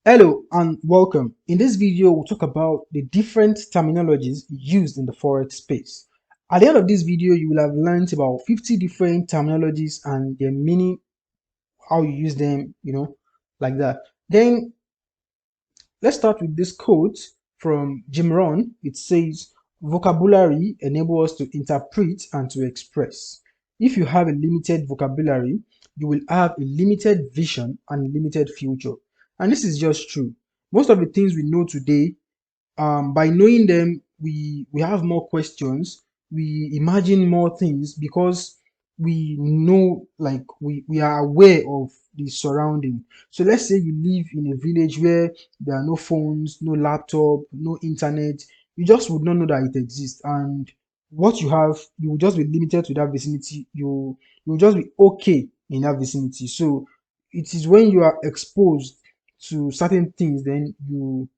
Hello and welcome. In this video, we'll talk about the different terminologies used in the Forex space. At the end of this video, you will have learned about 50 different terminologies and their meaning, how you use them, like that. Then let's start with this quote from Jim Rohn. It says, vocabulary enables us to interpret and to express. If you have a limited vocabulary, you will have a limited vision and limited future. And this is just true. Most of the things we know today, by knowing them, we have more questions, we imagine more things because we know, like we are aware of the surrounding. So let's say you live in a village where there are no phones, no laptop, no internet. You just would not know that it exists, and what you have, you will just be limited to that vicinity. You will just be okay in that vicinity. So it is when you are exposed to certain things, then you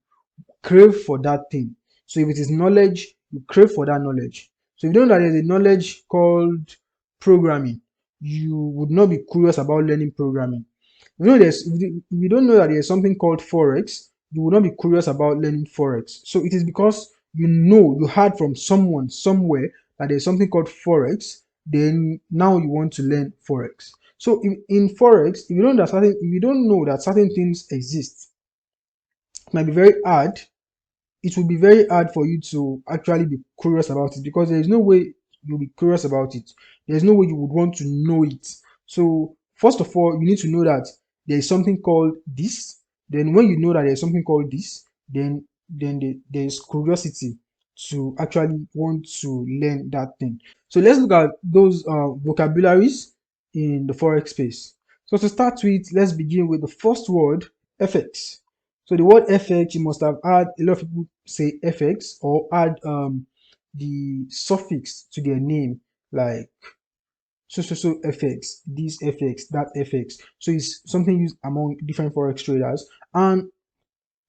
crave for that thing. So if it is knowledge, you crave for that knowledge. So if you don't know that there's a knowledge called programming, you would not be curious about learning programming. If you don't know that there's something called forex, you will not be curious about learning forex. So it is because you heard from someone somewhere that there's something called forex, then now you want to learn forex. So in forex, if you don't know that certain things exist, it might be very hard it will be very hard for you to actually be curious about it, because there is no way you'll be curious about it. There's no way you would want to know it. So first of all, you need to know that there is something called this. Then when you know that there's something called this, there's curiosity to actually want to learn that thing. So let's look at those vocabularies in the forex space. So to start with, let's begin with the first word, FX. So the word FX, you must have had a lot of people say FX or add the suffix to their name, like so FX, this FX, that FX. So it's something used among different forex traders, and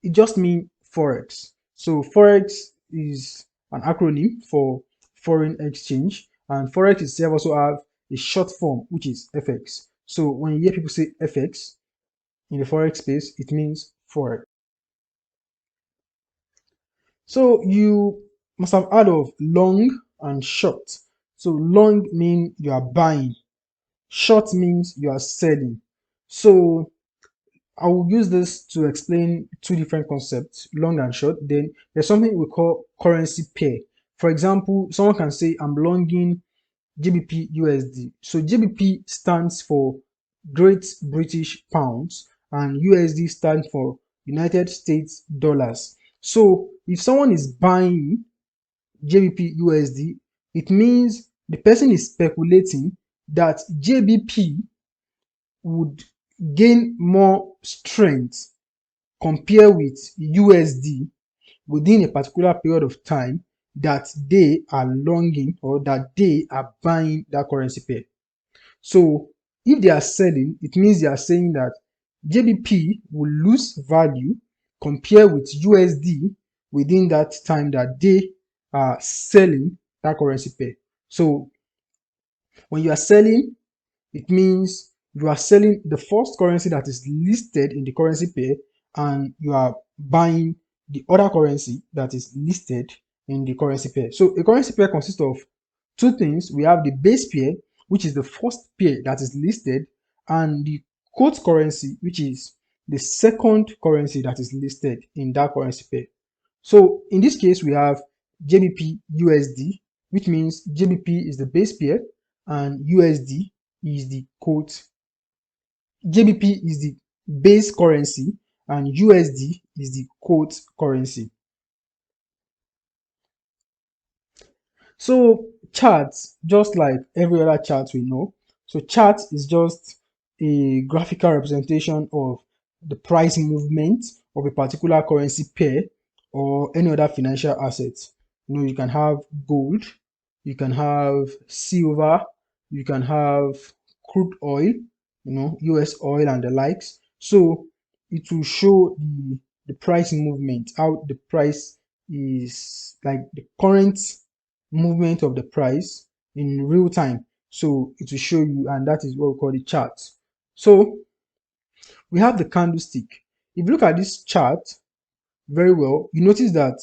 it just means forex. So forex is an acronym for foreign exchange, and forex itself also have a short form which is FX. So when you hear people say FX in the forex space, it means forex. So you must have heard of long and short. So long means you are buying, short means you are selling. So I will use this to explain two different concepts, long and short. Then there's something we call currency pair. For example, someone can say I'm longing GBP USD. So GBP stands for Great British Pounds and USD stands for United States Dollars. So if someone is buying JBP USD, it means the person is speculating that JBP would gain more strength compared with USD within a particular period of time that they are longing or that they are buying that currency pair. So if they are selling, it means they are saying that JBP will lose value compared with USD within that time that they are selling that currency pair. So when you are selling, it means you are selling the first currency that is listed in the currency pair, and you are buying the other currency that is listed in the currency pair. So a currency pair consists of two things. We have the base pair, which is the first pair that is listed, and the quote currency, which is the second currency that is listed in that currency pair. So in this case, we have JBP USD, which means JBP is the base pair and USD is the quote. JBP is the base currency and USD is the quote currency. So charts, just like every other chart we know, so chart is just a graphical representation of the price movement of a particular currency pair or any other financial asset. You can have gold, you can have silver, you can have crude oil, US oil and the likes. So it will show the price movement, how the price is, like the current movement of the price in real time. So it will show you, and that is what we call the chart. So we have the candlestick. if you look at this chart very well, you notice that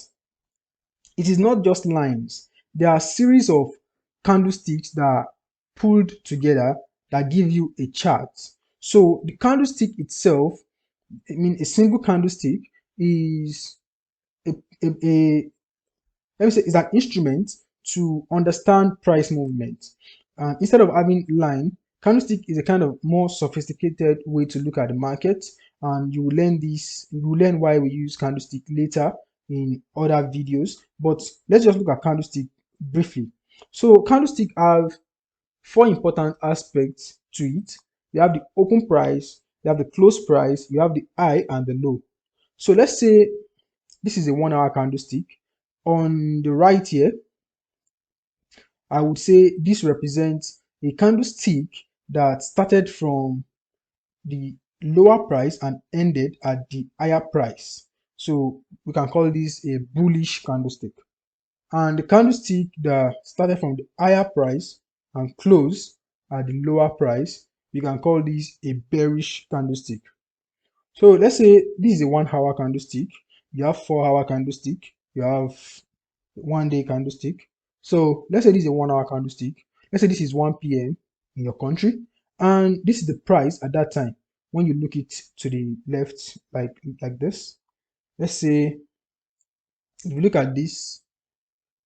it is not just lines. There are a series of candlesticks that are pulled together that give you a chart. So the candlestick itself, I mean a single candlestick, is a, a let me say is an instrument to understand price movement. Instead of having line, candlestick is a kind of more sophisticated way to look at the market, and you will learn this. You will learn why we use candlestick later in other videos. But let's just look at candlestick briefly. So candlestick have four important aspects to it. You have the open price, you have the close price, you have the high and the low. So let's say this is a 1 hour candlestick. On the right here, I would say this represents a candlestick that started from the lower price and ended at the higher price. So we can call this a bullish candlestick. And the candlestick that started from the higher price and closed at the lower price, we can call this a bearish candlestick. So let's say this is a 1 hour candlestick. You have 4 hour candlestick. You have 1 day candlestick. So let's say this is a 1 hour candlestick. Let's say this is 1 p.m. in your country, and this is the price at that time. When you look it to the left, like this, let's say if you look at this,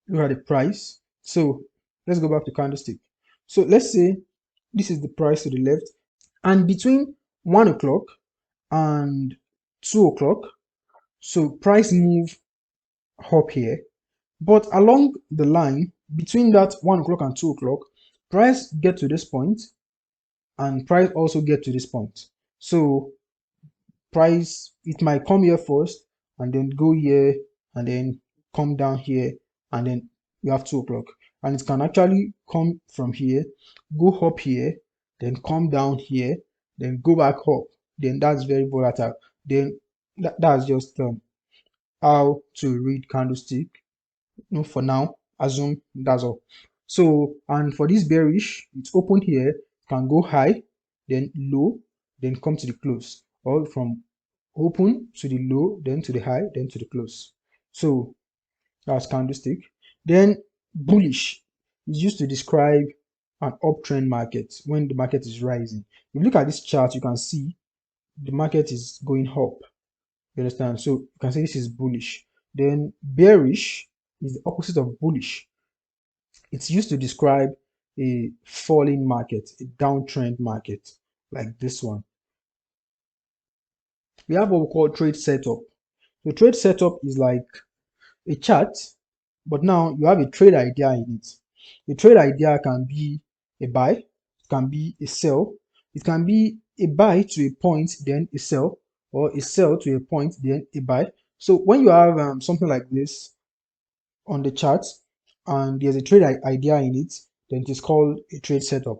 look at the price. So let's go back to candlestick. So let's say this is the price to the left, and between 1 o'clock and 2 o'clock, so price move up here. But along the line between that 1 o'clock and 2 o'clock, price get to this point and price also get to this point. So price, it might come here first and then go here and then come down here, and then you have 2 o'clock, and it can actually come from here, go up here, then come down here, then go back up. Then that's very volatile. Then that's just how to read candlestick. No, for now, assume that's all. So, and for this bearish, it's open here, can go high, then low, then come to the close, or from open to the low, then to the high, then to the close. So that's candlestick. Then bullish is used to describe an uptrend market when the market is rising. If you look at this chart, you can see the market is going up. You understand? So you can say this is bullish. Then bearish is the opposite of bullish. It's used to describe a falling market, a downtrend market, like this one. We have what we call trade setup. So trade setup is like a chart, but now you have a trade idea in it. A trade idea can be a buy, it can be a sell, it can be a buy to a point, then a sell, or a sell to a point, then a buy. So when you have something like this on the chart and there's a trade idea in it, then it is called a trade setup.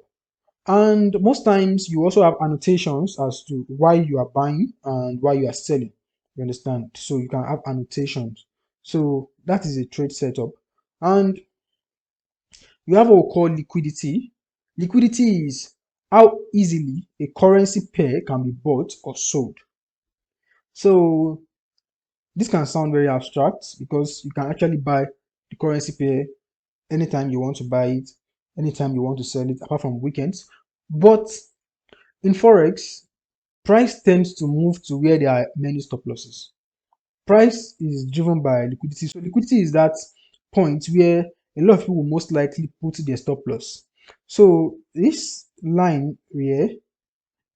And most times you also have annotations as to why you are buying and why you are selling. You understand? So you can have annotations. So that is a trade setup. And you have what we call liquidity. Liquidity is how easily a currency pair can be bought or sold. So this can sound very abstract because you can actually buy the currency pair anytime you want to buy it, anytime you want to sell it, apart from weekends. But in Forex, price tends to move to where there are many stop losses. Price is driven by liquidity. So liquidity is that point where a lot of people will most likely put their stop loss. So this line here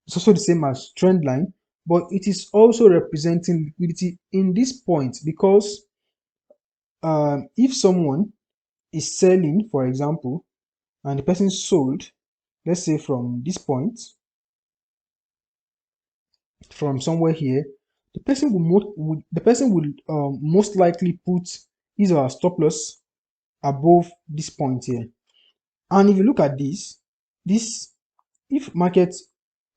is also the same as trend line, but it is also representing liquidity in this point because if someone is selling, for example, and the person sold, let's say from this point, from somewhere here, the person will most likely put his or her stop loss above this point here. And if you look at this, if markets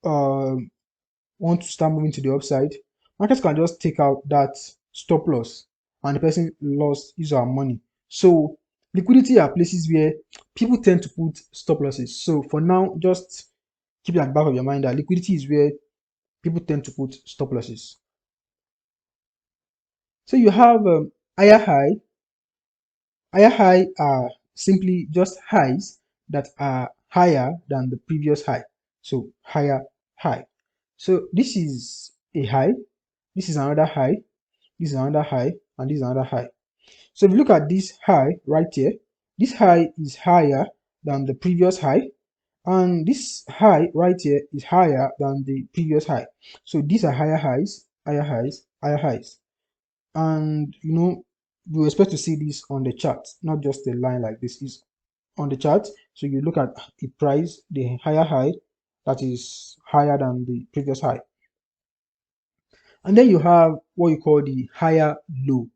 want to start moving to the upside, markets can just take out that stop loss and the person lost his or her money. So liquidity are places where people tend to put stop losses. So for now, just keep it at the back of your mind that liquidity is where people tend to put stop losses. So you have higher high. Higher high are simply just highs that are higher than the previous high. So higher high. So this is a high, this is another high, this is another high, and this is another high. So if you look at this high right here, this high is higher than the previous high, and this high right here is higher than the previous high. So these are higher highs, higher highs, higher highs. And you expect to see this on the chart, not just a line like this. Is on the chart. So you look at a price, the higher high that is higher than the previous high, and then you have what you call the higher low.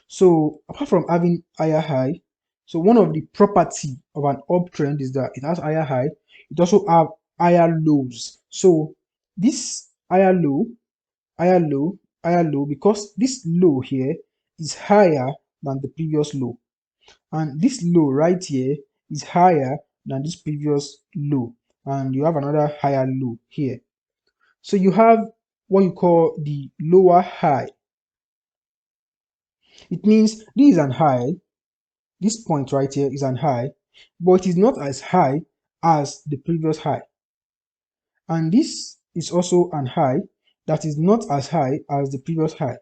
So apart from having higher high, so one of the property of an uptrend is that it has higher high. It also have higher lows. So this higher low, higher low, higher low, because this low here is higher than the previous low, and this low right here is higher than this previous low, and you have another higher low here. So you have what you call the lower high. It means this is an high, this point right here is an high, but it is not as high as the previous high. And this is also an high that is not as high as the previous high.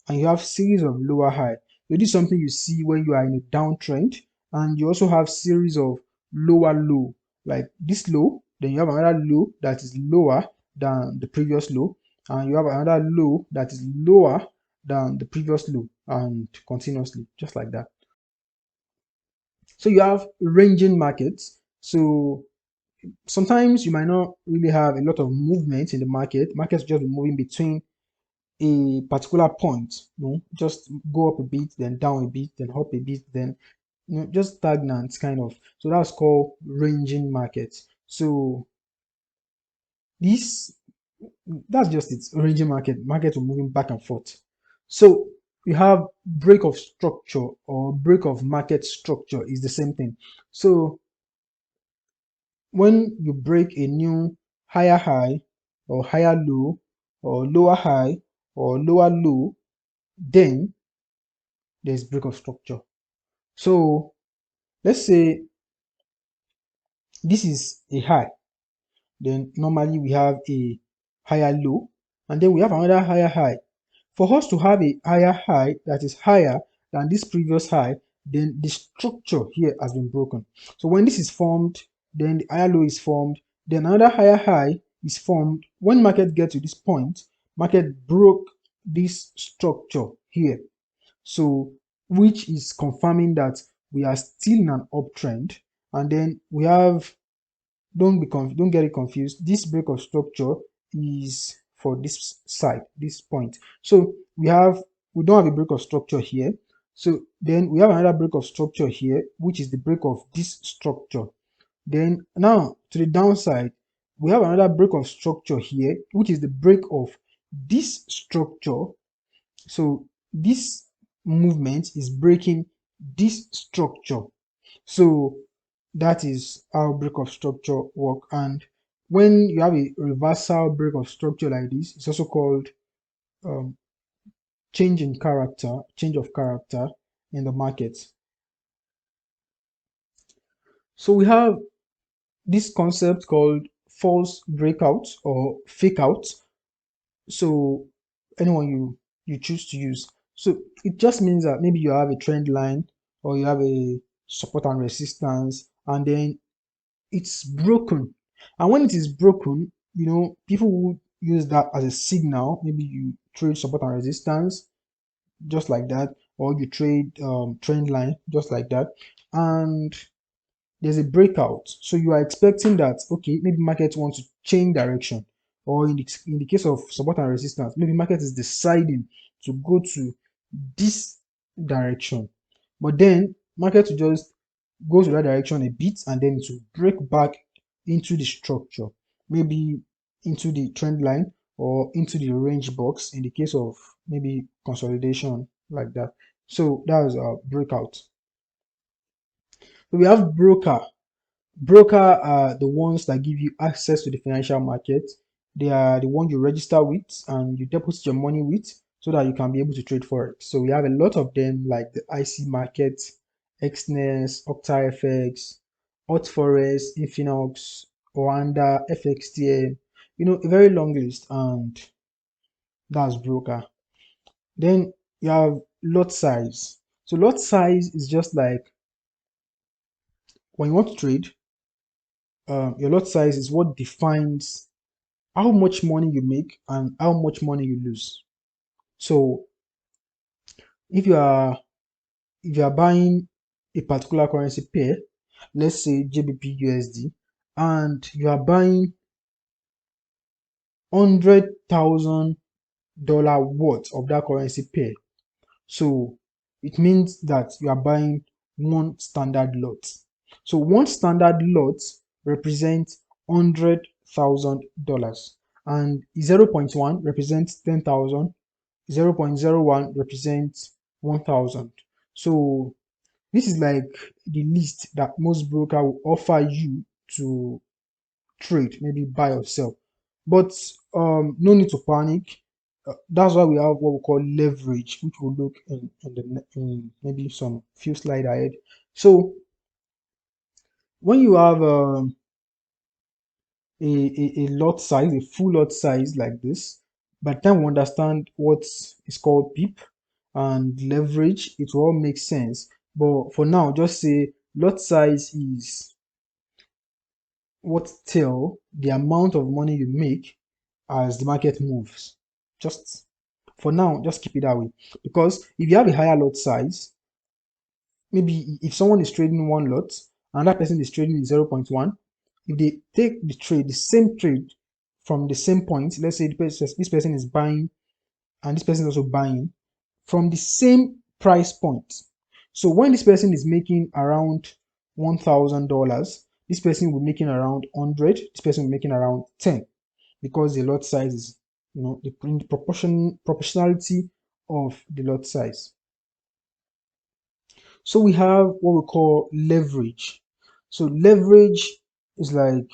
And you have series of lower high. So this is something you see when you are in a downtrend, and you also have series of lower low, like this low, then you have another low that is lower than the previous low, and you have another low that is lower than the previous low, and continuously, just like that. So you have ranging markets. So sometimes you might not really have a lot of movement in the market. Markets just be moving between a particular point, just go up a bit, then down a bit, then up a bit, then just stagnant kind of. So that's called ranging markets. So this that's just it. Ranging markets are moving back and forth. So you have break of structure or break of market structure is the same thing. So when you break a new higher high or higher low or lower high or lower low, then there's break of structure. So let's say this is a high, then normally we have a higher low, and then we have another higher high. For us to have a higher high that is higher than this previous high, then the structure here has been broken. So when this is formed, then the higher low is formed, then another higher high is formed. When market gets to this point, market broke this structure here. So which is confirming that we are still in an uptrend. And then we have, don't get it confused, this break of structure is for this side, this point. So we don't have a break of structure here. So then we have another break of structure here, which is the break of this structure. Then now to the downside, we have another break of structure here, which is the break of this structure. So this movement is breaking this structure. So that is how break of structure work. And when you have a reversal break of structure like this, it's also called um, change in character, change of character in the market. So we have this concept called false breakout or fake out. So anyone you choose to use. So it just means that maybe you have a trend line or you have a support and resistance, and then it's broken. And when it is broken, people will use that as a signal. Maybe you trade support and resistance just like that, or you trade trend line just like that, and there's a breakout. So you are expecting that, okay, maybe market wants to change direction, or in the case of support and resistance, maybe market is deciding to go to this direction, but then market will just go to that direction a bit, and then it will break back into the structure, maybe into the trend line or into the range box in the case of maybe consolidation like that. So that's a breakout. So we have broker. Broker are the ones that give you access to the financial market. They are the one you register with and you deposit your money with. so that you can be able to trade forex. So we have a lot of them like the IC Market, Exness, OctaFX, HotForex, Infinox, Oanda, FXTM, a very long list, and that's broker. Then you have lot size. So lot size is just like when you want to trade, your lot size is what defines how much money you make and how much money you lose. So if you are buying a particular currency pair, let's say GBP USD, and you are buying $100,000 worth of that currency pair, so it means that you are buying one standard lot. So one standard lot represents $100,000, and 0.1 represents 10,000, 0.01 represents 1,000. So this is like the list that most broker will offer you to trade, maybe buy or sell. But no need to panic. That's why we have what we call leverage, which we'll look in maybe some few slides ahead. So when you have a lot size, a full lot size like this, by the time we understand what is called PIP and leverage, it will all make sense. But for now, just say lot size is what tell the amount of money you make as the market moves. Just for now, just keep it that way. Because if you have a higher lot size, maybe if someone is trading one lot and that person is trading 0.1, if they take the trade, the same trade from the same point, let's say this person is buying and this person is also buying from the same price point. So when this person is making around $1,000, this person will be making around 100, this person will be making around 10, because the lot size is, the proportionality of the lot size. So we have what we call leverage. So leverage is like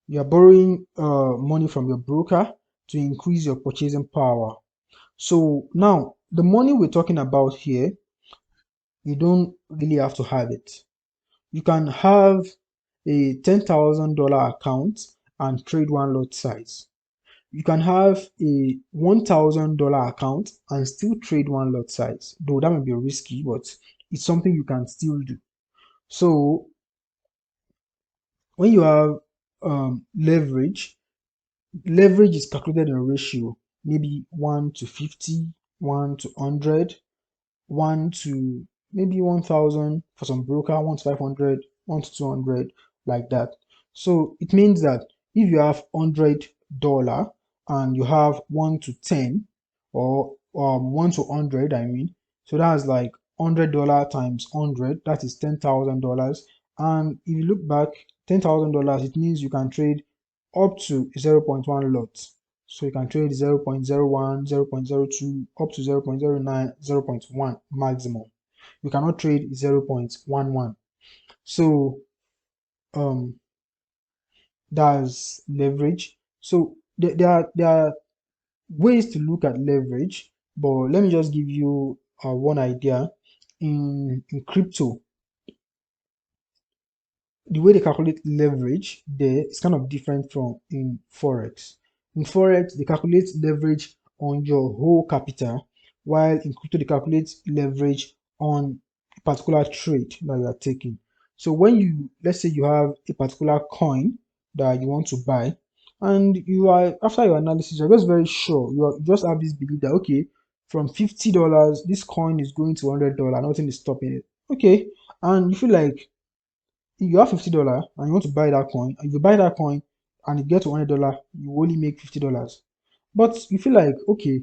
you are borrowing money from your broker to increase your purchasing power. So now the money we're talking about here, you don't really have to have it. You can have a $10,000 account and trade one lot size. You can have a $1,000 account and still trade one lot size, though that may be risky, but it's something you can still do. So when you have leverage is calculated in a ratio, maybe 1 to 50, 1 to 100, 1 to maybe 1,000 for some broker, 1 to 500, 1 to 200, like that. So it means that if you have $100 and you have 1 to 10 or 1 to 100, I mean, so that's like $100 times 100, that is $10,000. And if you look back, $10,000, it means you can trade up to 0.1 lot. So you can trade 0.01, 0.02, up to 0.09, 0.1 maximum. You cannot trade 0.11. So that's leverage. So there are ways to look at leverage, but let me just give you one idea. In crypto, the way they calculate leverage there is kind of different from in forex. In forex, they calculate leverage on your whole capital, while in crypto they calculate leverage on a particular trade that you are taking. So when you, let's say you have a particular coin that you want to buy, and you are, after your analysis, you're just very sure, you just have this belief that okay, from $50 this coin is going to $100, nothing is stopping it. Okay, and you feel like if you have $50 and you want to buy that coin, if you buy that coin and it gets to $100, you only make $50. But you feel like, okay,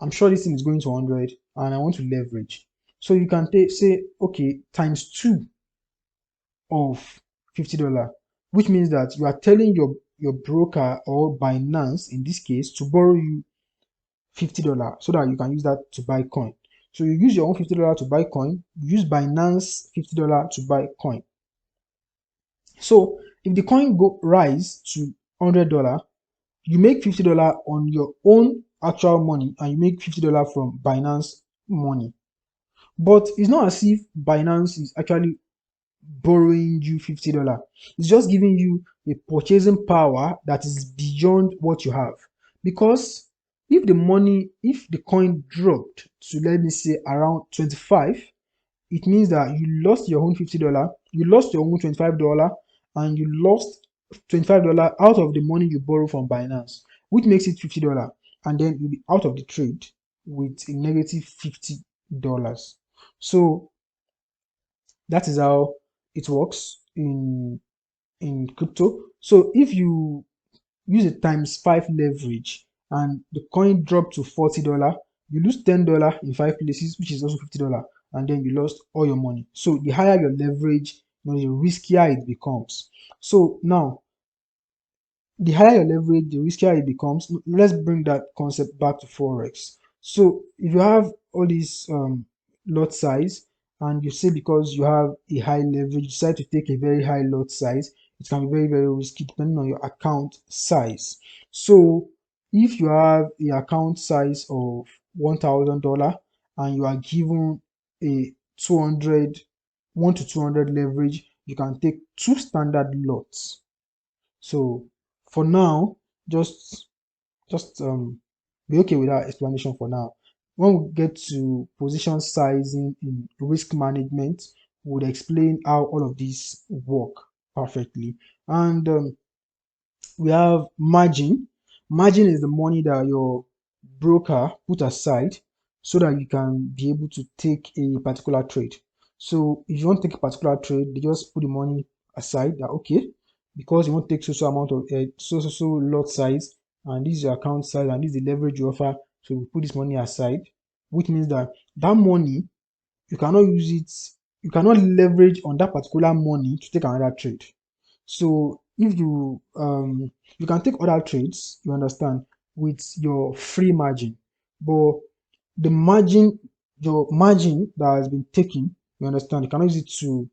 I'm sure this thing is going to 100 and I want to leverage. So you can say, okay, times 2 of $50, which means that you are telling your broker or Binance in this case to borrow you $50 so that you can use that to buy coin. So you use your own $50 to buy coin, you use Binance $50 to buy coin. So if the coin rise to $100, you make $50 on your own actual money and you make $50 from Binance money. But it's not as if Binance is actually borrowing you $50. It's just giving you a purchasing power that is beyond what you have. Because if the coin dropped to, let me say, around 25, it means that you lost your own $50, you lost your own $25, and you lost $25 out of the money you borrow from Binance, which makes it $50. And then you'll be out of the trade with a negative $50. So that is how it works in crypto. So if you use a times 5 leverage and the coin dropped to $40, you lose $10 in 5 places, which is also $50, and then you lost all your money. So the higher your leverage, the riskier it becomes. So now, the higher your leverage, the riskier it becomes. Let's bring that concept back to Forex. So if you have all this lot size, and you say because you have a high leverage, you decide to take a very high lot size, it can be very, very risky depending on your account size. So if you have a account size of $1,000 and you are given a 1 to 200 leverage, you can take 2 standard lots. So for now, just be okay with that explanation for now. When we get to position sizing in risk management, we'll explain how all of these work perfectly. And we have margin. Margin is the money that your broker put aside so that you can be able to take a particular trade. So if you want to take a particular trade, they just put the money aside that, okay, because you want to take so amount of so lot size, and this is your account size, and this is the leverage you offer, so we put this money aside, which means that that money you cannot use it, you cannot leverage on that particular money to take another trade. So if you can take other trades, you understand, with your free margin, but the margin, your margin that has been taken, you understand, you cannot use it to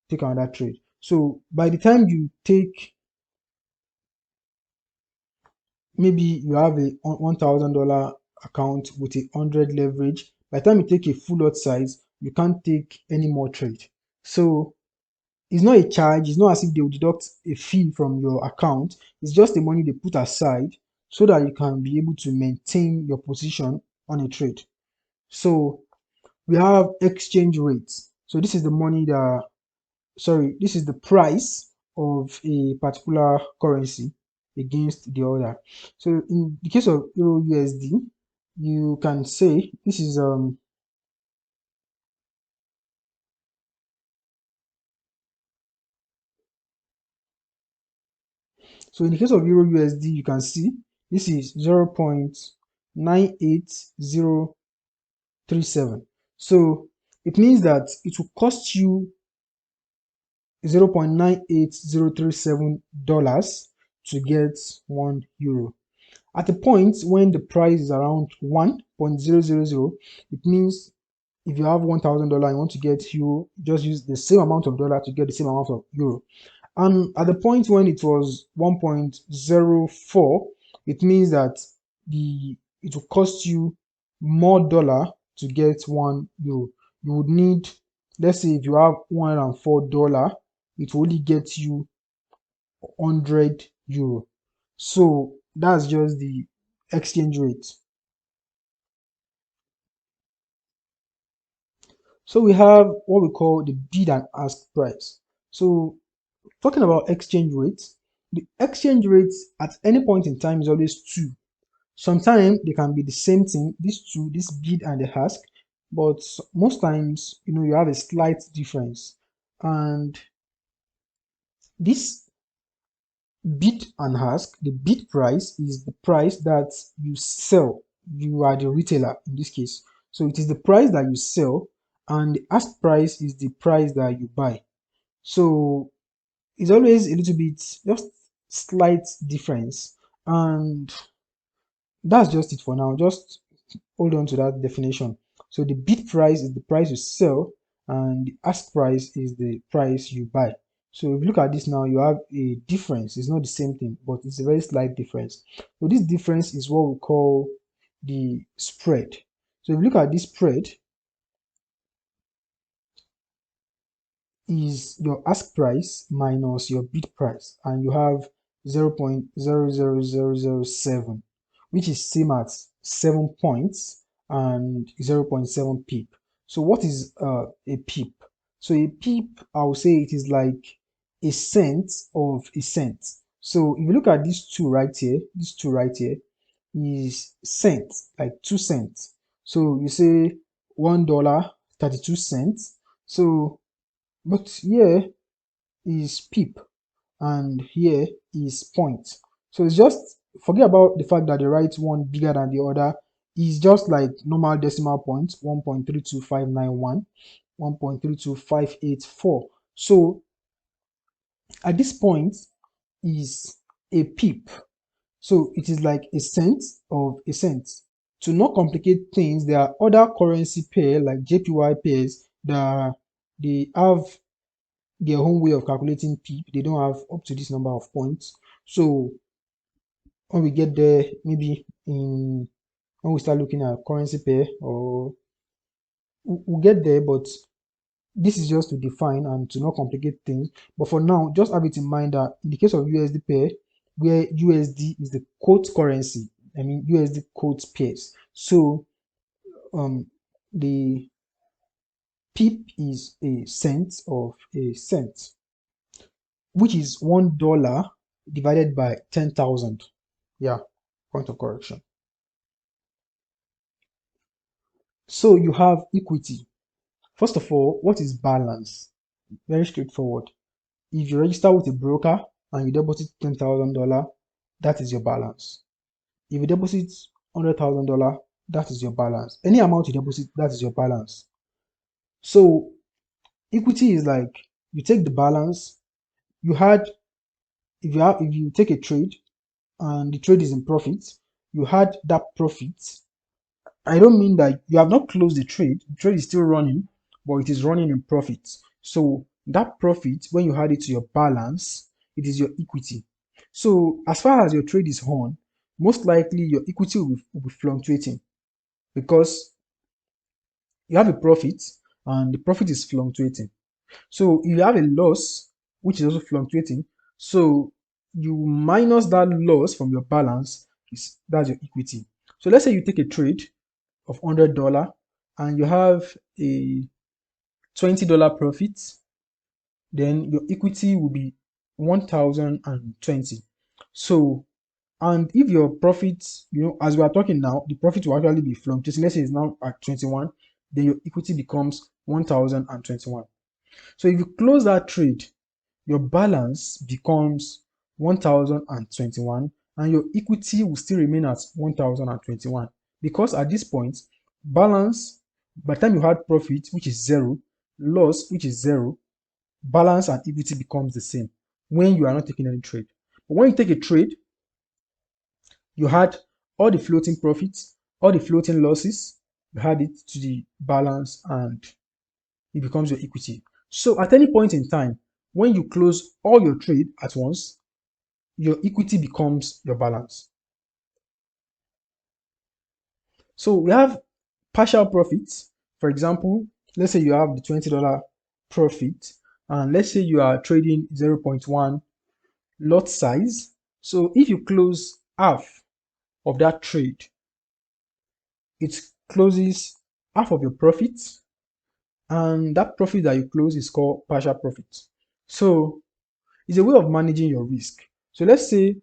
take another trade. So by the time you take, maybe you have a $1,000 account with 100 leverage, by the time you take a full lot size, you can't take any more trade. So it's not a charge, it's not as if they will deduct a fee from your account, it's just the money they put aside so that you can be able to maintain your position on a trade. So we have exchange rates. So this is the money that, sorry, this is the price of a particular currency against the other. So in the case of Euro USD, you can say this is so in the case of Euro USD, you can see this is 0.98037. So it means that it will cost you $0.98037 to get €1. At the point when the price is around 1.000, it means if you have $1,000 and you want to get euro, just use the same amount of dollar to get the same amount of euro. And at the point when it was 1.04, it means that it will cost you more dollar to get €1. You would need, let's say if you have $104, it will only get you €100. So that's just the exchange rate. So we have what we call the bid and ask price. So talking about exchange rates, the exchange rates at any point in time is always two. Sometimes they can be the same thing, these two, this bid and the ask, but most times, you have a slight difference. And this bid and ask, the bid price is the price that you sell. You are the retailer in this case. So it is the price that you sell, and the ask price is the price that you buy. So it's always a little bit, just slight difference. And that's just it for now. Just hold on to that definition. So the bid price is the price you sell, and the ask price is the price you buy. So if you look at this now, you have a difference. It's not the same thing, but it's a very slight difference. So this difference is what we call the spread. So if you look at this spread, is your ask price minus your bid price, and you have 0.00007, which is same as 7 points and 0.7 pip. So what is a pip? So a pip, I will say it is like a cent of a cent. So if you look at these two right here, is cents, like 2 cents. So you say $1, 32 cents. So but here is pip and here is point. So it's just, forget about the fact that the right one bigger than the other. Is just like normal decimal point, 1.32591, 1.32584. So at this point is a pip. So it is like a cent of a cent. To not complicate things, there are other currency pair like JPY pairs that they have their own way of calculating pip. They don't have up to this number of points. So when we get there, maybe when we start looking at currency pair, or we'll get there, but this is just to define and to not complicate things. But for now, just have it in mind that in the case of USD pair, where USD is the quote currency, I mean USD quote pairs. So the pip is a cent of a cent, which is $1 divided by 10,000. Yeah, point of correction. So you have equity. First of all, what is balance? Very straightforward. If you register with a broker and you deposit $10,000, that is your balance. If you deposit $100,000, that is your balance. Any amount you deposit, that is your balance. So equity is like you take the balance. You had, if you take a trade and the trade is in profit, you had that profit. I don't mean that you have not closed the trade is still running, but it is running in profit. So that profit, when you add it to your balance, it is your equity. So as far as your trade is on, most likely your equity will be fluctuating, because you have a profit and the profit is fluctuating. So if you have a loss, which is also fluctuating, so you minus that loss from your balance, that's your equity. So let's say you take a trade of $100 and you have a $20 profit, then your equity will be 1020. So, and if your profit, as we are talking now, the profit will actually be fluctuating. Let's say it's now at 21, then your equity becomes 1021. So if you close that trade, your balance becomes 1021 and your equity will still remain at 1021, because at this point, balance, by the time you had profit, which is zero, loss, which is zero, balance and equity becomes the same when you are not taking any trade. But when you take a trade, you had all the floating profits, all the floating losses, you add it to the balance and it becomes your equity. So at any point in time, when you close all your trade at once, your equity becomes your balance. So we have partial profits. For example, let's say you have the $20 profit, and let's say you are trading 0.1 lot size. So if you close half of that trade, it closes half of your profit, and that profit that you close is called partial profit. So it's a way of managing your risk. So let's say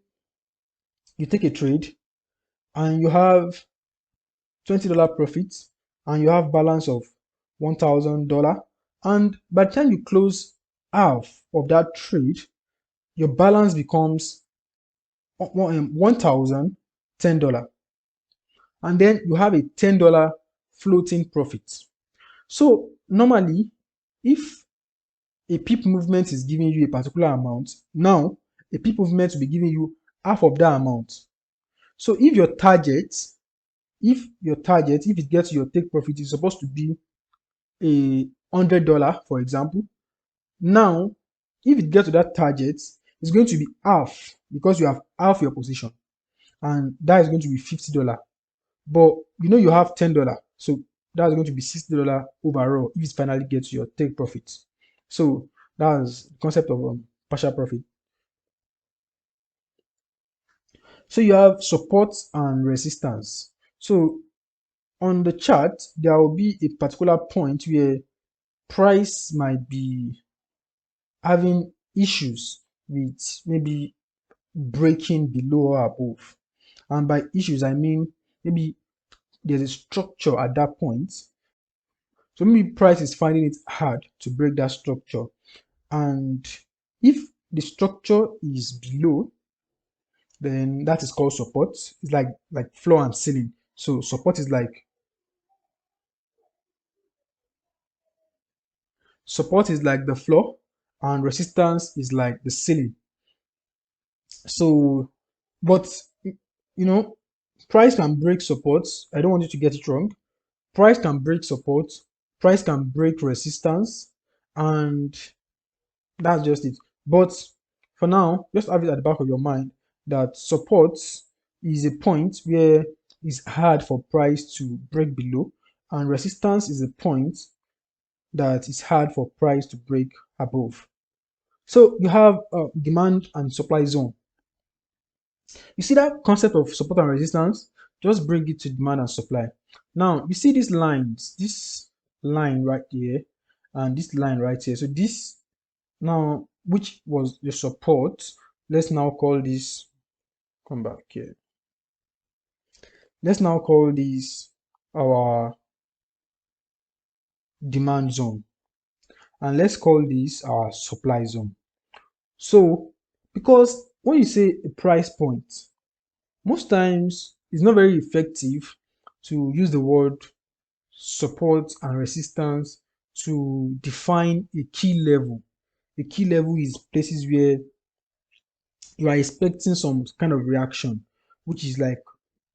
you take a trade and you have $20 profit and you have balance of $1,000, and by the time you close half of that trade, your balance becomes $1,010, and then you have a $10 floating profit. So normally, if a pip movement is giving you a particular amount, now a pip movement will be giving you half of that amount. So if your target, if it gets to your take profit is supposed to be $100, for example, now if it gets to that target, it's going to be half, because you have half your position, and that is going to be $50. but you know you have $10, so that's going to be $60 overall if it finally gets to your take profit. So that's the concept of partial profit. So you have support and resistance. So on the chart, there will be a particular point where price might be having issues with maybe breaking below or above. And by issues, I mean maybe there's a structure at that point. So maybe price is finding it hard to break that structure. And if the structure is below, then that is called support. It's like floor and ceiling. So support is like the floor, and resistance is like the ceiling. So, but you know, price can break support. I don't want you to get it wrong. Price can break support, price can break resistance, and that's just it. But for now, just have it at the back of your mind that support is a point where it's hard for price to break below, and resistance is a point that is hard for price to break above. So you have demand and supply zone. You see that concept of support and resistance? Just bring it to demand and supply. Now, you see these lines, this line right here, and this line right here. So this now, which was the support, let's now call this, come back here. Let's now call this our demand zone. And let's call this our supply zone. So, because when you say a price point, most times it's not very effective to use the word support and resistance to define a key level. A key level is places where you are expecting some kind of reaction, which is like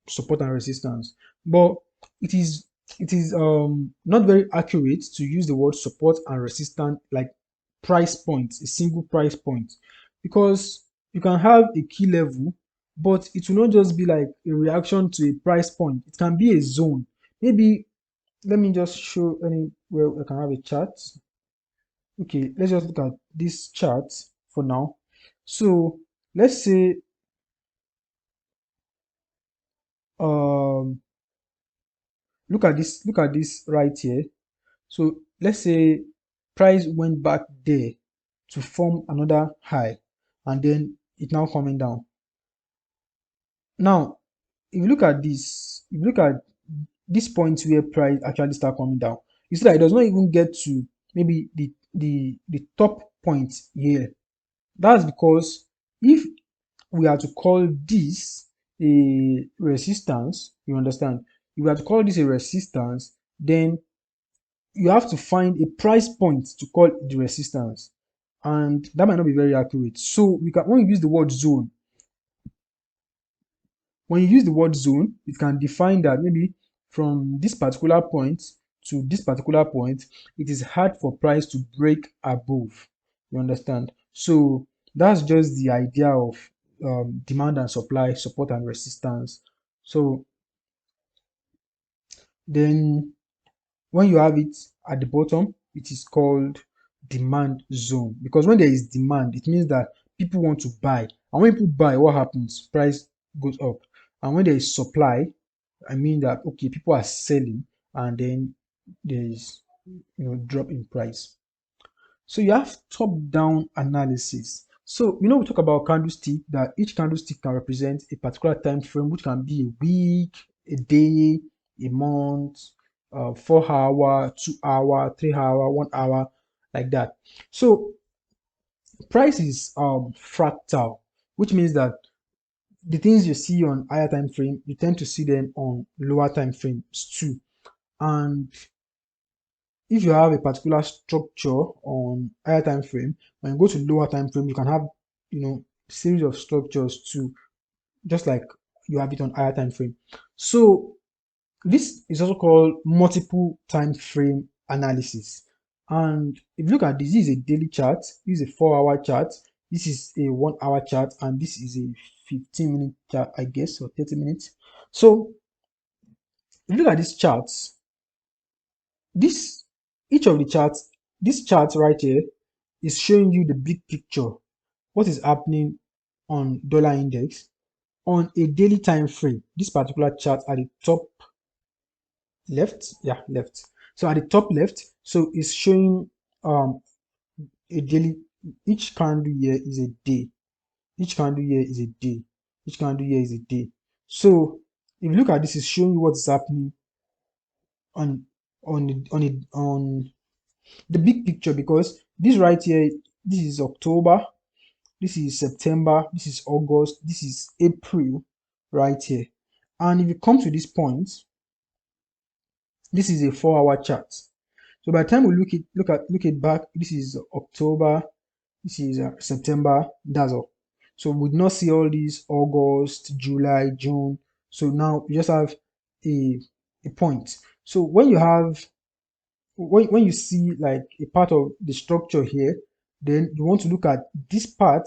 support and resistance. But it is not very accurate to use the word support and resistance like price points, a single price point, because you can have a key level, but it will not just be like a reaction to a price point. It can be a zone. Maybe let me just show anywhere I can have a chart. Okay, let's just look at this chart for now. So let's say um look at this right here. So let's say price went back there to form another high, and then it now coming down. Now if you look at this, if you look at this point where price actually start coming down, you see that it does not even get to maybe the top point here. That's because if we are to call this a resistance, you understand? If we are to call this a resistance, then you have to find a price point to call the resistance, and that might not be very accurate. So we can, when you use the word zone, when you use the word zone, it can define that maybe from this particular point to this particular point, it is hard for price to break above. You understand? So that's just the idea of demand and supply, support and resistance. So then when you have it at the bottom, it is called demand zone, because when there is demand, it means that people want to buy, and when people buy, what happens? Price goes up. And when there is supply, I mean that okay, people are selling, and then there is drop in price. So you have top-down analysis. So we talk about candlestick, that each candlestick can represent a particular time frame, which can be a week, a day, a month, 4 hour, 2 hour, 3 hour, 1 hour, like that. So price is fractal, which means that the things you see on higher time frame, you tend to see them on lower time frames too. And if you have a particular structure on higher time frame, when you go to lower time frame, you can have series of structures too, just like you have it on higher time frame. So this is also called multiple time frame analysis. And if you look at this, this is a daily chart, this is a 4 hour chart, this is a 1 hour chart, and this is a 15-minute chart, I guess, or 30 minutes. So If you look at these charts, this each of the charts, this chart right here is showing you the big picture, what is happening on dollar index on a daily time frame. This particular chart at the top left, yeah, left. So at the top left, so it's showing a daily. Each candle here is a day. Each candle here is a day. Each candle here is a day. So if you look at this, it's showing you what's happening on on the big picture, because this right here, this is October, this is September, this is August, this is April right here. And if you come to this point, this is a 4-hour chart. So by the time we look at back, this is October, this is September, that's all. So we did not see all these August, July, June. So now you just have a point. So when you have when you see like a part of the structure here, then you want to look at this part,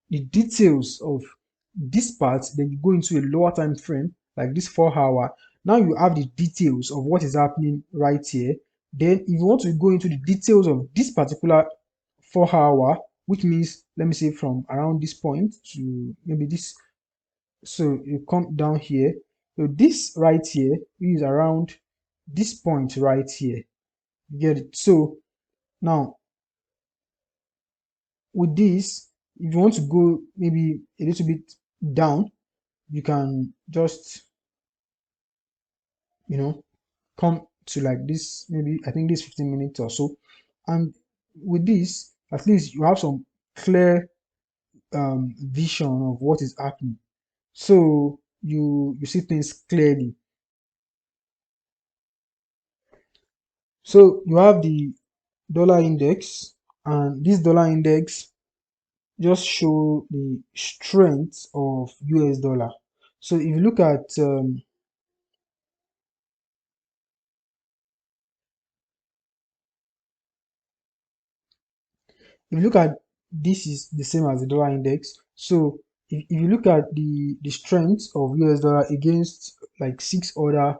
the details of this part, then you go into a lower time frame like this 4-hour. Now you have the details of what is happening right here. Then if you want to go into the details of this particular 4-hour, which means, let me say, from around this point to maybe this, so you come down here, so this right here is around this point right here, you get it? So now with this, if you want to go maybe a little bit down, you can just, you know, come to like this, maybe I think this 15 minutes or so. And with this, at least you have some clear vision of what is happening. So you see things clearly. So you have the dollar index, and this dollar index just show the strength of US dollar. So if you look at this is the same as the dollar index. So if you look at the strength of US dollar against like 6 other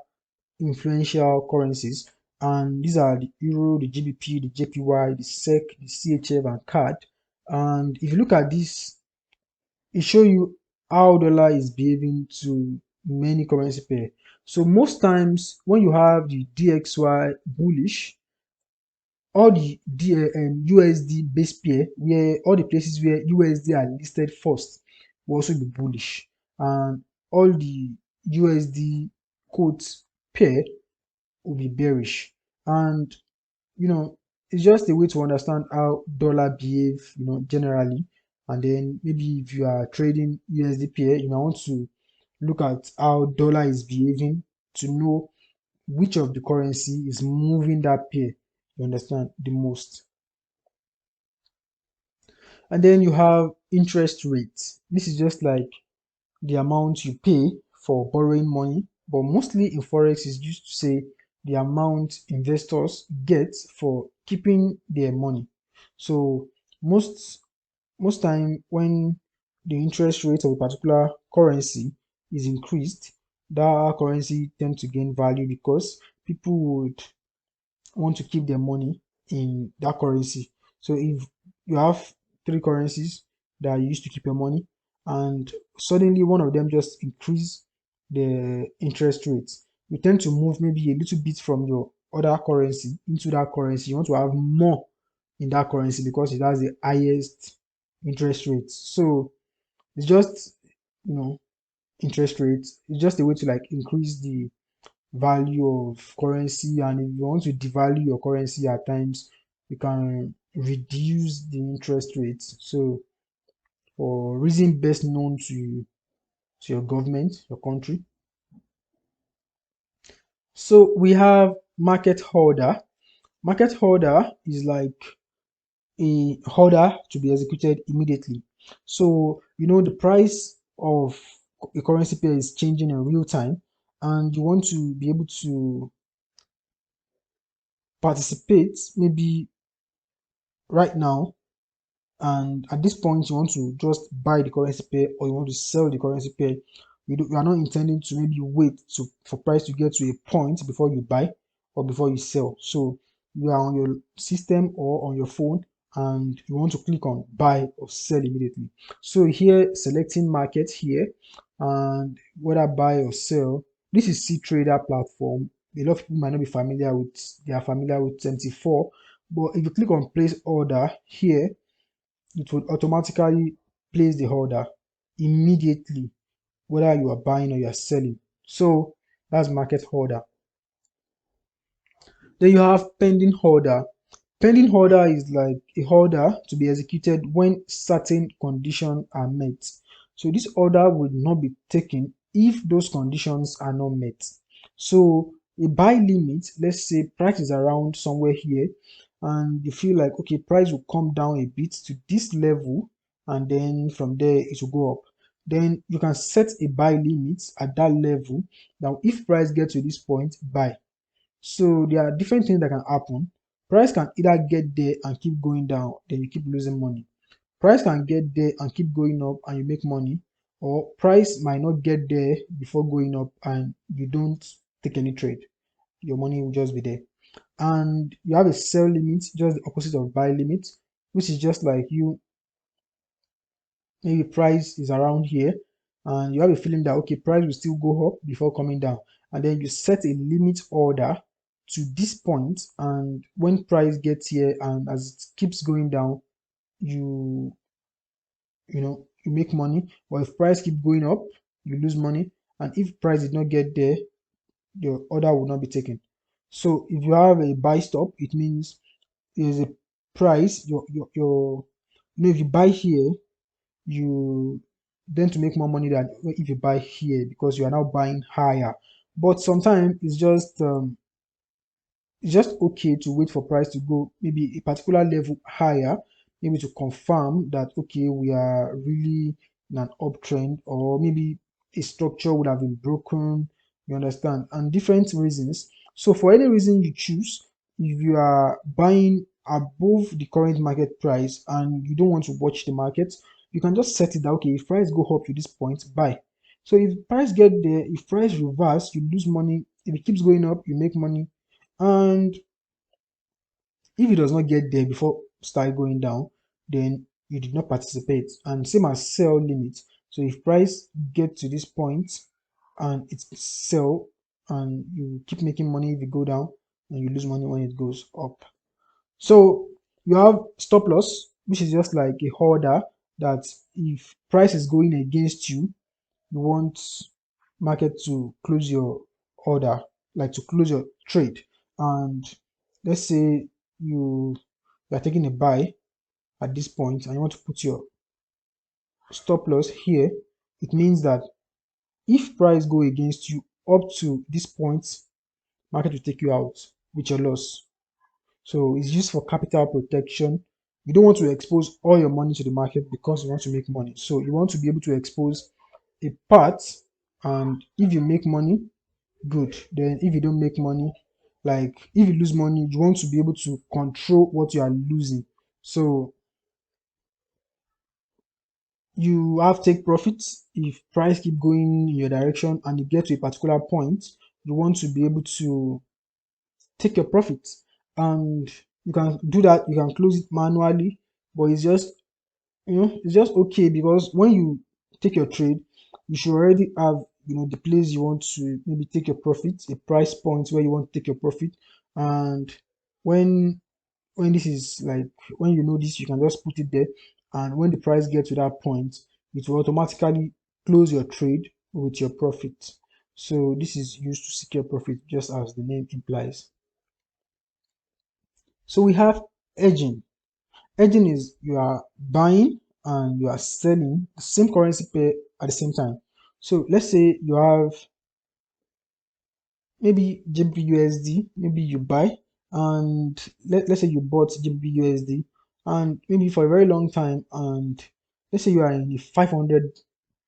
influential currencies, and these are the euro, the GBP, the JPY, the SEC, the CHF, and CAD. And if you look at this, it show you how dollar is behaving to many currency pair. So most times when you have the DXY bullish, all the USD base pair, where all the places where USD are listed first, will also be bullish, and all the USD quotes pair will be bearish. And it's just a way to understand how dollar behave, generally. And then maybe if you are trading USD pair, you might want to look at how dollar is behaving to know which of the currency is moving that pair, you understand, the most. And then you have interest rates. This is just like the amount you pay for borrowing money, but mostly in forex is used to say the amount investors get for keeping their money. So most time when the interest rate of a particular currency is increased, that currency tend to gain value because people would want to keep their money in that currency. So if you have three currencies that you used to keep your money, and suddenly one of them just increase the interest rates, you tend to move maybe a little bit from your other currency into that currency. You want to have more in that currency because it has the highest interest rates. So it's just, you know interest rates. It's just a way to like increase the value of currency, and if you want to devalue your currency at times, you can reduce the interest rates. So for reason best known to your government, your country. So we have market order. Market order is like a order to be executed immediately. So the price of a currency pair is changing in real time, and you want to be able to participate maybe right now, and at this point you want to just buy the currency pair or you want to sell the currency pair. you are not intending to maybe wait for price to get to a point before you buy or before you sell. So you are on your system or on your phone and you want to click on buy or sell immediately. So here selecting market here and whether buy or sell. This is CTrader platform. A lot of people might not be familiar with, they are familiar with 74, but if you click on place order here, it would automatically place the order immediately, whether you are buying or you are selling. So that's market order. Then you have pending order. Pending order is like a order to be executed when certain conditions are met. So this order will not be taken if those conditions are not met. So a buy limit, let's say price is around somewhere here and you feel like, okay, price will come down a bit to this level and then from there it will go up. Then you can set a buy limit at that level. Now if price gets to this point, buy. So there are different things that can happen. Price can either get there and keep going down, then you keep losing money. Price can get there and keep going up and you make money, or price might not get there before going up and you don't take any trade. Your money will just be there. And you have a sell limit, just the opposite of buy limit, which is just like you, maybe price is around here and you have a feeling that okay, price will still go up before coming down, and then you set a limit order to this point, and when price gets here and as it keeps going down, you you make money. But if price keep going up, you lose money, and if price did not get there, your order will not be taken. So if you have a buy stop, it means there's a price if you buy here, you tend to make more money than if you buy here because you are now buying higher. But sometimes it's just okay to wait for price to go maybe a particular level higher, maybe to confirm that okay, we are really in an uptrend, or maybe a structure would have been broken, you understand, and different reasons. So for any reason you choose, if you are buying above the current market price and you don't want to watch the market, you can just set it that okay, if price go up to this point, buy. So if price get there, if price reverse, you lose money. If it keeps going up, you make money. And if it does not get there before start going down, then you did not participate. And same as sell limit. So if price get to this point and it's sell and you keep making money if you go down, and you lose money when it goes up. So you have stop loss, which is just like a order that if price is going against you, you want market to close your order, like to close your trade. And let's say you are taking a buy at this point and you want to put your stop loss here. It means that if price go against you up to this point, market will take you out with your loss. So it's used for capital protection. You don't want to expose all your money to the market because you want to make money. So you want to be able to expose a part, and if you make money, good. Then if you don't make money, like if you lose money, you want to be able to control what you are losing. So you have take profits. If price keep going in your direction and you get to a particular point, you want to be able to take your profits, and you can do that. You can close it manually, but it's just it's just okay because when you take your trade, you should already have the place you want to maybe take your profit, a price point where you want to take your profit. And when this is like, when you know this, you can just put it there, and when the price gets to that point, it will automatically close your trade with your profit. So this is used to secure profit, just as the name implies. So we have hedging. Hedging is you are buying and you are selling the same currency pair at the same time. So let's say you have maybe GBP maybe you buy, and let's say you bought GBP and maybe for a very long time, and let's say you are in a 500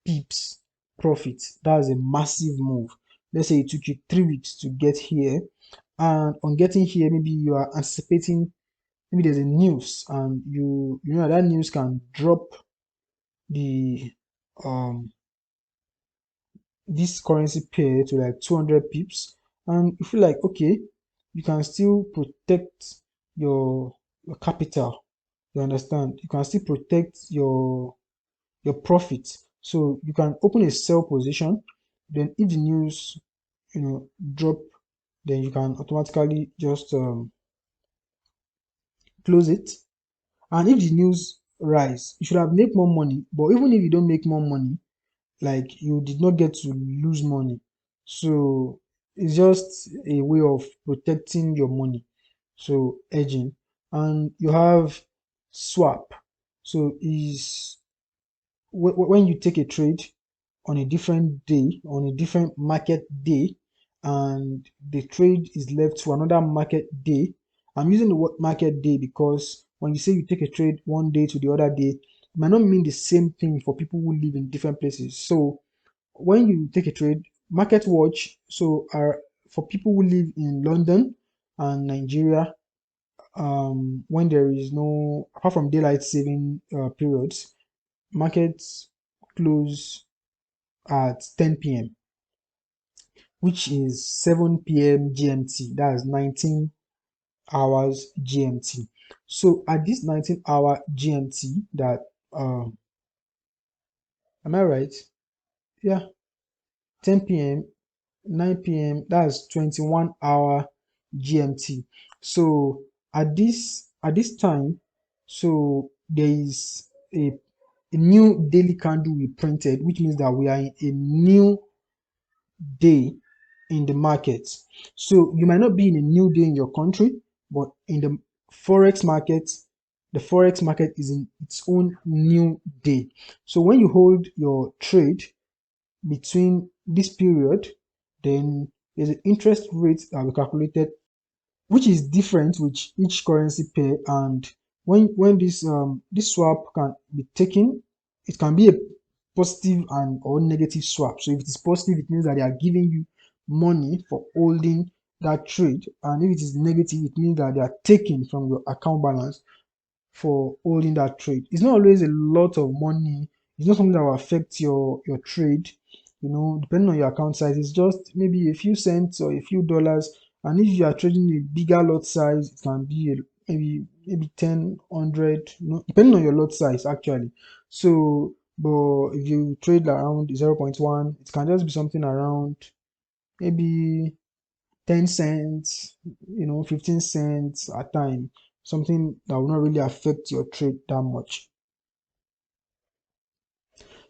pips profit. That's a massive move. Let's say it took you 3 weeks to get here, and on getting here, maybe you are anticipating, maybe there's a news and you know that news can drop the um this currency pair to like 200 pips, and you feel like, okay, you can still protect your capital. You understand? You can still protect your profit. So you can open a sell position. Then if the news, drop, then you can automatically just close it. And if the news rise, you should have made more money. But even if you don't make more money, like you did not get to lose money. So it's just a way of protecting your money. So hedging. And you have swap. So is when you take a trade on a different day, on a different market day, and the trade is left to another market day. I'm using the word market day because when you say you take a trade one day to the other day, it might not mean the same thing for people who live in different places. So when you take a trade, market watch, so are for people who live in London and Nigeria, when there is no, apart from daylight saving periods, markets close at 10 p.m., which is 7 p.m. GMT. That's 19 hours GMT. So at this 19-hour GMT, that am I right? Yeah, 10 p.m., 9 p.m. That's 21-hour GMT. So at this time, so there is a new daily candle we printed, which means that we are in a new day in the market. So you might not be in a new day in your country, but in the forex market, the forex market is in its own new day. So when you hold your trade between this period, then there's an interest rate that we calculated, which is different with each currency pair. And when this swap can be taken, it can be a positive and or negative swap. So if it is positive, it means that they are giving you money for holding that trade, and if it is negative, it means that they are taking from your account balance for holding that trade. It's not always a lot of money. It's not something that will affect your trade. Depending on your account size, it's just maybe a few cents or a few dollars. And if you are trading a bigger lot size, it can be maybe 10, 100, depending on your lot size actually. So, but if you trade around 0.1, it can just be something around maybe 10 cents, 15 cents a time, something that will not really affect your trade that much.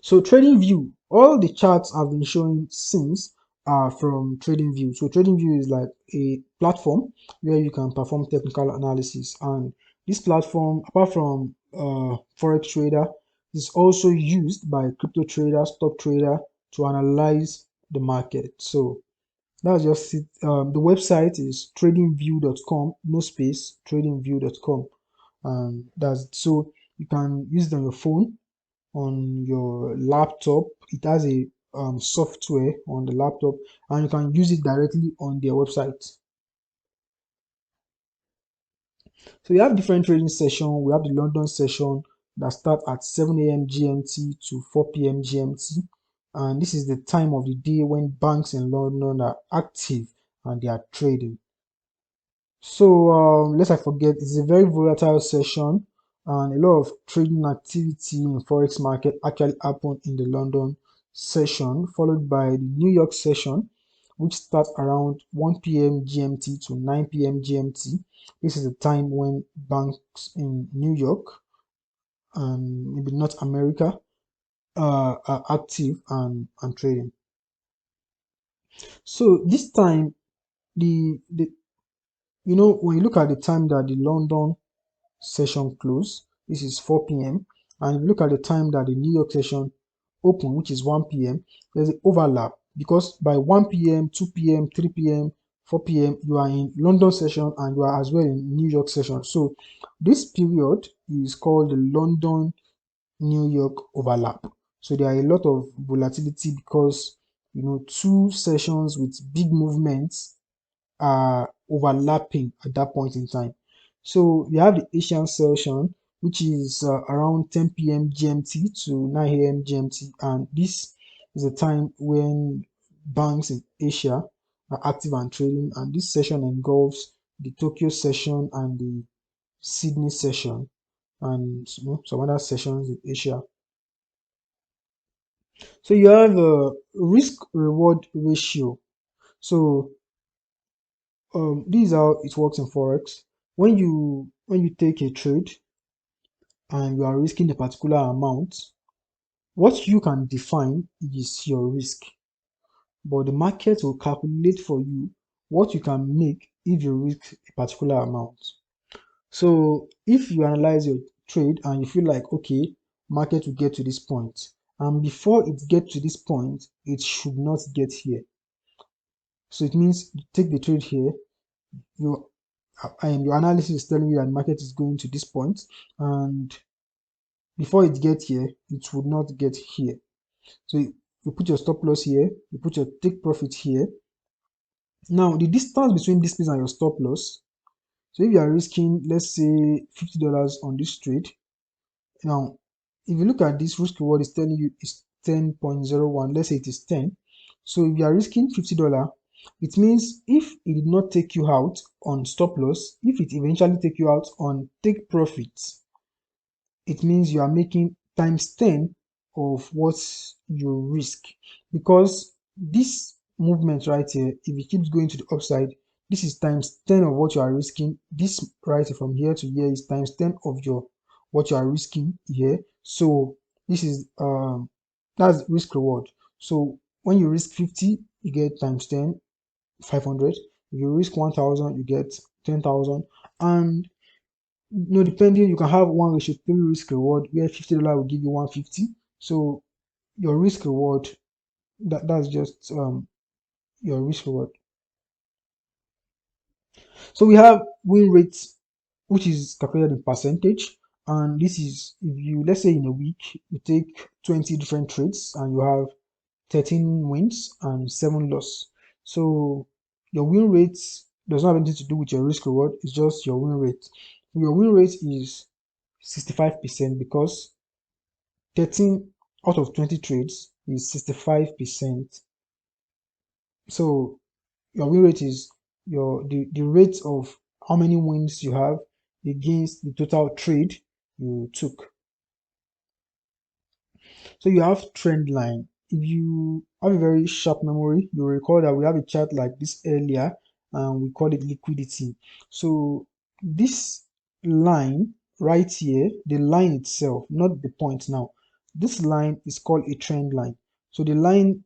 So TradingView, all the charts I've been showing since are from TradingView. So TradingView is like a platform where you can perform technical analysis, and this platform, apart from Forex trader, is also used by crypto traders, stock trader to analyze the market. So that's just it. The website is tradingview.com, no space, tradingview.com. That's it. So you can use it on your phone, on your laptop. It has a software on the laptop, and you can use it directly on their website. So we have different trading session. We have the London session that start at 7 a.m. GMT to 4 p.m. GMT. And this is the time of the day when banks in London are active and they are trading. So let's not forget, it's a very volatile session, and a lot of trading activity in forex market actually happened in the London session, followed by the New York session, which starts around 1 p.m. GMT to 9 p.m. GMT. This is the time when banks in New York and maybe North America are active and trading. So this time, the when you look at the time that the London session close, this is 4 p.m. And if you look at the time that the New York session open, which is 1 p.m., there's an overlap because by 1 p.m., 2 p.m., 3 p.m., 4 p.m., you are in London session and you are as well in New York session. So this period is called the London New York overlap. So there are a lot of volatility because two sessions with big movements are overlapping at that point in time. So we have the Asian session, which is around 10 p.m. GMT to 9 a.m. GMT, and this is a time when banks in Asia are active and trading, and this session engulfs the Tokyo session and the Sydney session, and some other sessions in Asia. So you have a risk reward ratio. So this is how it works in forex. When you take a trade and you are risking a particular amount, what you can define is your risk, but the market will calculate for you what you can make if you risk a particular amount. So if you analyze your trade and you feel like, okay, market will get to this point, and before it gets to this point, it should not get here. So it means you take the trade here, you and your analysis is telling you that the market is going to this point, and before it gets here, it would not get here. So you put your stop loss here, you put your take profit here. Now the distance between this place and your stop loss. So if you are risking, let's say $50 on this trade, now if you look at this risk reward, is telling you it's 10.01. Let's say it is 10. So if you are risking $50, it means if it did not take you out on stop loss, if it eventually take you out on take profits, it means you are making times 10 of what you risk, because this movement right here, if it keeps going to the upside, this is times 10 of what you are risking. This right from here to here is times 10 of your what you are risking here. So this is that's risk reward. So when you risk 50, you get times 10, 500. If you risk 1000, you get 10,000. And depending, you can have 1:3 risk reward where $50 will give you 150. So your risk reward, that's just your risk reward. So we have win rates, which is calculated in percentage, and this is if you, let's say in a week you take 20 different trades and you have 13 wins and 7 loss. So your win rate does not have anything to do with your risk reward, it's just your win rate. Your win rate is 65% because 13 out of 20 trades is 65%. So your win rate is the rate of how many wins you have against the total trade you took. So you have trend line. If you have a very sharp memory, you'll recall that we have a chart like this earlier and we call it liquidity. So this line right here, the line itself, not the point now, this line is called a trend line. So the line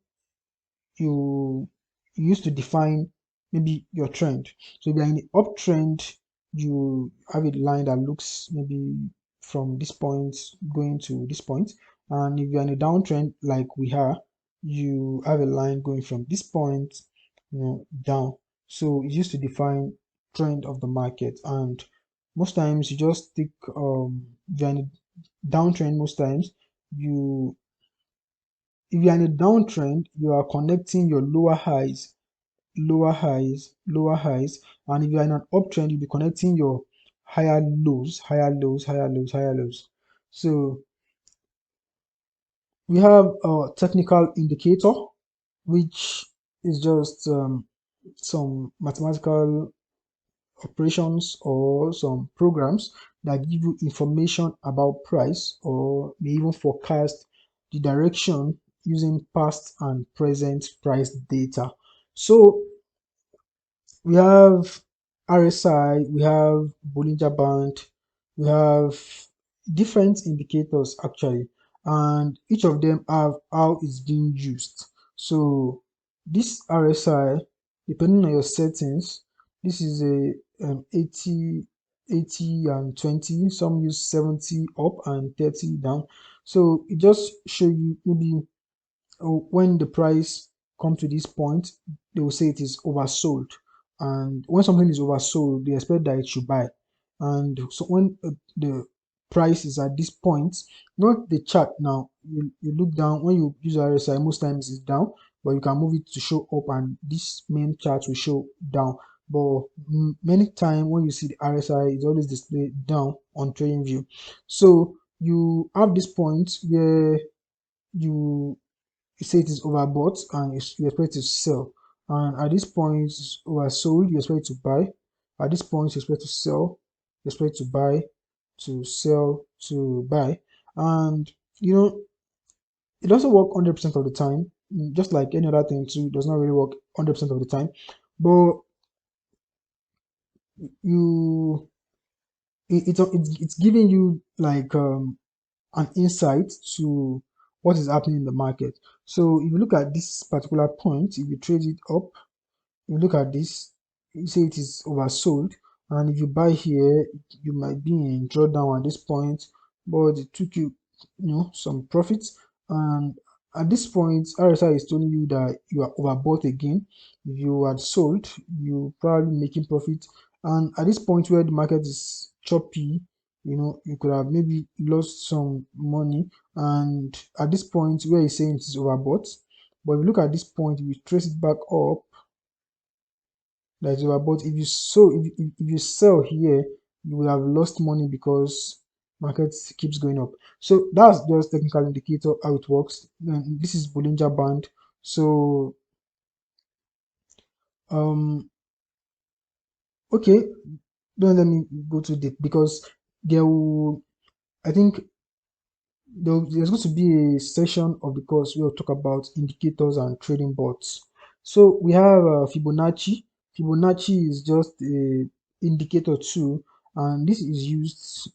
you use to define maybe your trend. So if you're in the uptrend, you have a line that looks maybe from this point going to this point. And if you're in a downtrend like we are, you have a line going from this point, down. So it's used to define trend of the market. And most times you just take if you're in a downtrend, most times you if you're in a downtrend, you are connecting your lower highs, lower highs, lower highs, and if you're in an uptrend, you'll be connecting your higher lows, higher lows, higher lows, higher lows. So we have a technical indicator, which is just some mathematical operations or some programs that give you information about price or may even forecast the direction using past and present price data. So we have RSI, we have Bollinger Band, we have different indicators actually, and each of them have how it's being used. So this RSI, depending on your settings, this is a 80, 80 and 20. Some use 70 up and 30 down. So it just show you maybe when the price come to this point, they will say it is oversold. And when something is oversold, they expect that it should buy. And so when the price is at this point, not the chart now, you look down, when you use RSI, most times it's down, but you can move it to show up and this main chart will show down. But many times when you see the RSI, it's always displayed down on trading view. So you have this point where you you say it is overbought and you expect to sell. And at this point, it's oversold, you expect to buy. At this point, you expect to sell, you expect to buy, to sell, to buy. And you know, it doesn't work 100% of the time, just like any other thing too, it does not really work 100% of the time. But you, it's giving you like an insight to what is happening in the market. So if you look at this particular point, if you trade it up, you look at this, you say it is oversold, and if you buy here, you might be in drawdown at this point, but it took you, some profits. And at this point, RSI is telling you that you are overbought again. If you had sold, you probably making profit. And at this point where the market is choppy, you could have maybe lost some money. And at this point where you're saying it is overbought, but if you look at this point, if you trace it back up, that is overbought. If you sell here, you will have lost money because market keeps going up. So that's just technical indicator how it works. And this is Bollinger Band. So um okay, don't let me go too deep because there will, I think there's going to be a session of the course where we'll talk about indicators and trading bots. So we have Fibonacci. Fibonacci is just a indicator tool, and this is used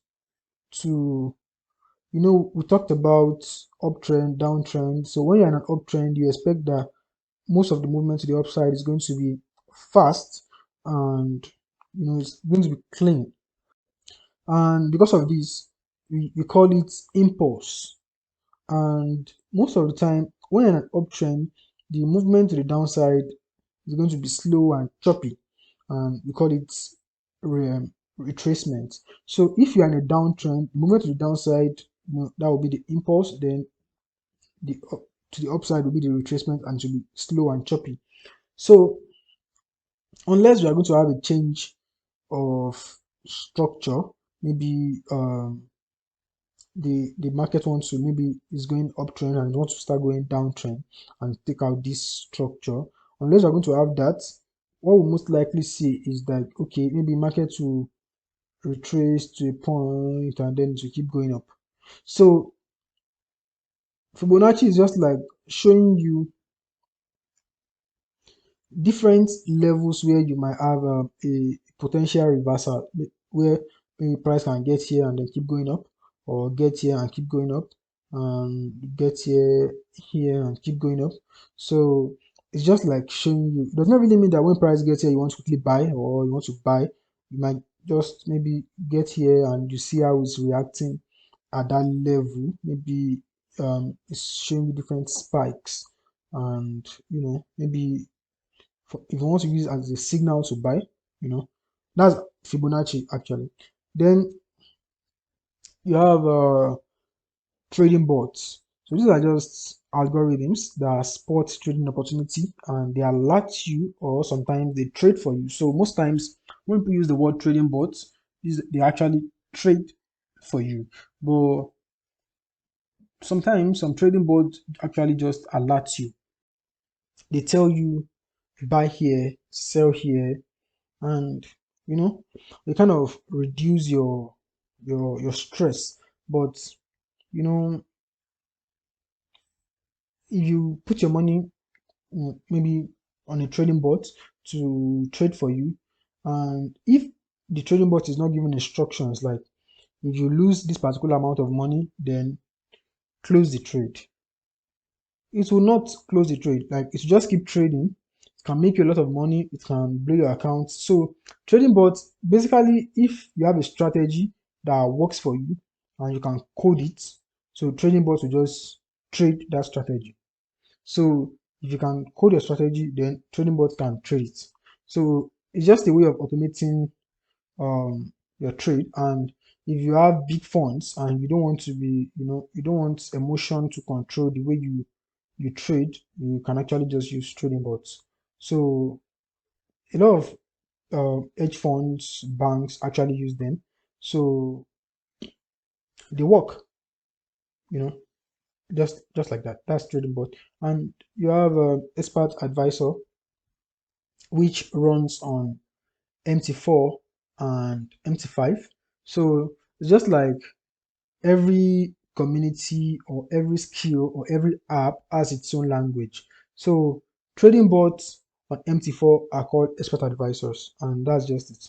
to, we talked about uptrend, downtrend. So when you're in an uptrend, you expect that most of the movement to the upside is going to be fast, and it's going to be clean. And because of this, we call it impulse. And most of the time, when you're in an uptrend, the movement to the downside is going to be slow and choppy, and we call it retracement. So if you're in a downtrend, the movement to the downside, that will be the impulse. Then to the upside will be the retracement, and to be slow and choppy. So unless you are going to have a change of structure, maybe the market wants to, maybe is going uptrend and wants to start going downtrend and take out this structure. Unless you're going to have that, what we most likely see is that, okay, maybe market will retrace to a point and then to keep going up. So Fibonacci is just like showing you different levels where you might have a potential reversal, where maybe price can get here and then keep going up, or get here and keep going up, and get here and keep going up. So it's just like showing you. It does not really mean that when price gets here you want to quickly buy, or you want to buy. You might just maybe get here and you see how it's reacting at that level. Maybe it's showing you different spikes, and maybe if you want to use it as a signal to buy, that's Fibonacci actually. Then you have trading bots. So these are just algorithms that spot trading opportunity, and they alert you, or sometimes they trade for you. So most times when people use the word trading bots, they actually trade for you. But sometimes some trading bots actually just alert you. They tell you buy here, sell here, and they kind of reduce your stress. But you know if you put your money, maybe on a trading bot to trade for you, and if the trading bot is not giving instructions, like if you lose this particular amount of money, then close the trade, it will not close the trade. Like, it will just keep trading. It can make you a lot of money, it can blow your account. So trading bots, basically, if you have a strategy that works for you and you can code it, so trading bots will just trade that strategy. So if you can code your strategy, then trading bots can trade it. So it's just a way of automating your trade. And if you have big funds and you don't want to be, you don't want emotion to control the way you trade, you can actually just use trading bots. So a lot of hedge funds, banks actually use them. So they work, you know. just like that. That's trading bot. And you have expert advisor, which runs on MT4 and MT5. So it's just like every community or every skill or every app has its own language. So trading bots on MT4 are called expert advisors, and that's just it.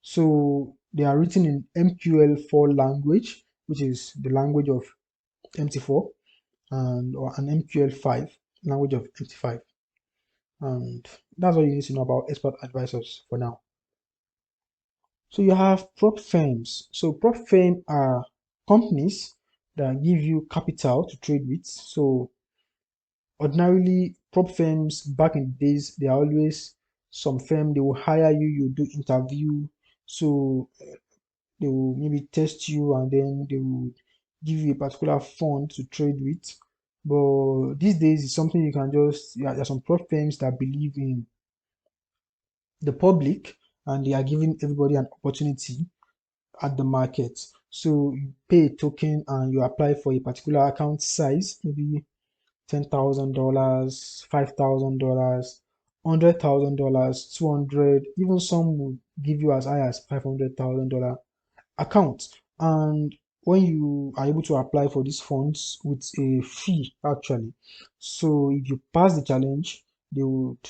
So they are written in MQL4 language, which is the language of MT4, and or an MQL5 language of MT5. And that's all you need to know about expert advisors for now. So you have prop firms. So prop firms are companies that give you capital to trade with. So ordinarily, prop firms back in the days, they are always some firm, they will hire you, you do interview. So they will maybe test you and then they will give you a particular fund to trade with. But these days, it's something you can just, yeah, there are some prop firms that believe in the public and they are giving everybody an opportunity at the market. So you pay a token and you apply for a particular account size, maybe $10,000, $5,000, $100,000, 200, even some will give you as high as $500,000 account. And when you are able to apply for these funds with a fee, actually, so if you pass the challenge, they would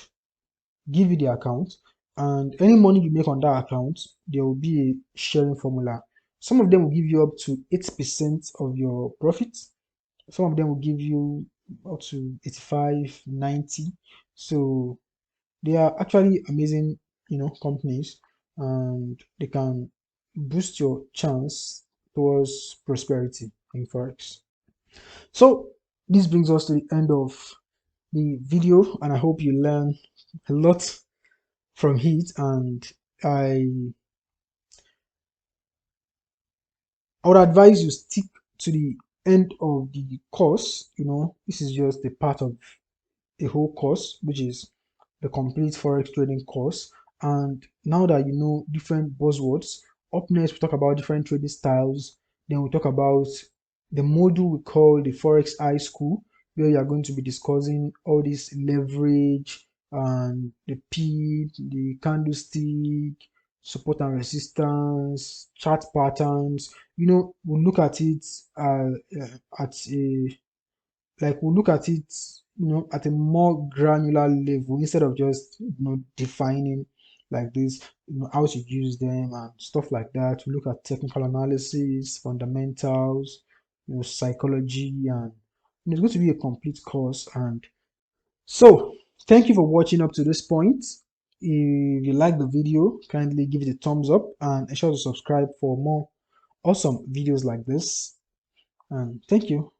give you the account, and any money you make on that account, there will be a sharing formula. Some of them will give you up to 8% of your profits. Some of them will give you up to 85, 90. So they are actually amazing, companies, and they can boost your chance towards prosperity in Forex. So this brings us to the end of the video, and I hope you learn a lot from it. And I I would advise you stick to the end of the course. This is just a part of a whole course, which is the complete forex trading course. And now that you know different buzzwords, up next we talk about different trading styles. Then we talk about the module we call the Forex High School, where you are going to be discussing all this leverage and the P, the candlestick, support and resistance, chart patterns. We'll look at it at a we'll look at it at a more granular level, instead of just defining like this, how to use them and stuff like that. We look at technical analysis, fundamentals, psychology, and it's going to be a complete course. And so thank you for watching up to this point. If you like the video, kindly give it a thumbs up and ensure to subscribe for more awesome videos like this. And thank you.